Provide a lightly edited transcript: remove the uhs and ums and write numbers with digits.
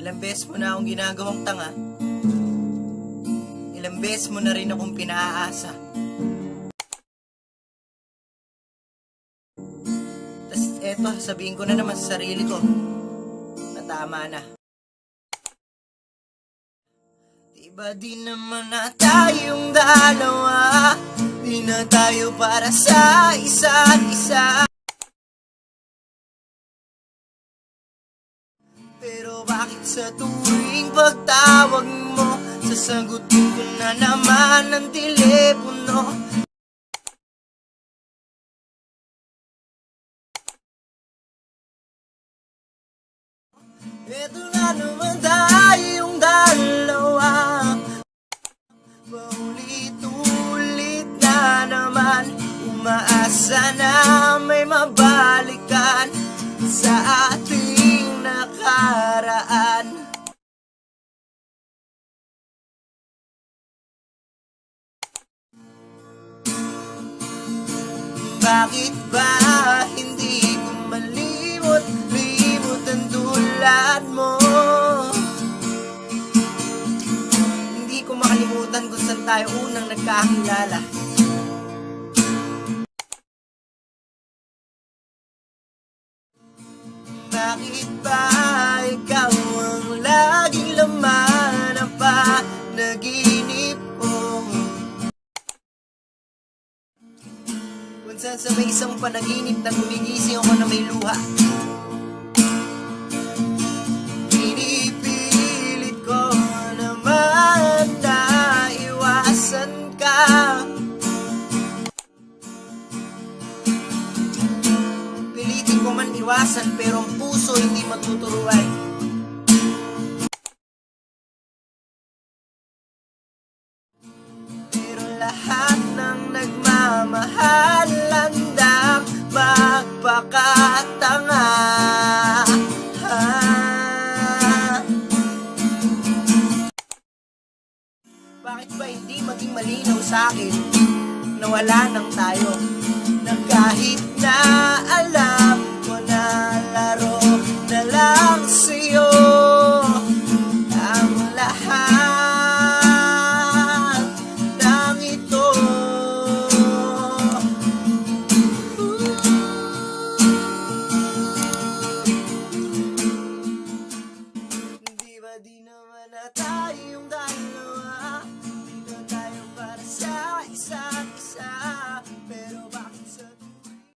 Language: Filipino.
Ilang beses mo na akong ginagawang tanga. Ilang beses mo na rin akong pinaaasa. Tas eto, sabihin ko na naman sa sarili ko na tama na. Diba di naman na tayong dalawa, di na tayo para sa isa't isa. Pero bakit sa tuwing pagtawag mo, sasagutin ko na naman ang telepono? Eto na naman tayong dalawa, paulit-ulit na naman, umaasa na may mabalikan sa ating nakaraan. Bakit ba hindi ko malimot ang tulad mo? Hindi ko makalimutan kung saan tayo unang nagkakilala. Bakit ba ikaw ang laging laman ng panaginip ko? Kung saan sa may isang panaginip na gumigising ako na may luha, pinipilit ko naman na iwasan ka. Pilitin ko man iwasan, pero ang puso hindi matuturuan. Pero lahat ng nagmamahal handang magpakatanga. Bakit ba hindi maging malinaw sa akin na wala nang tayo, na kahit na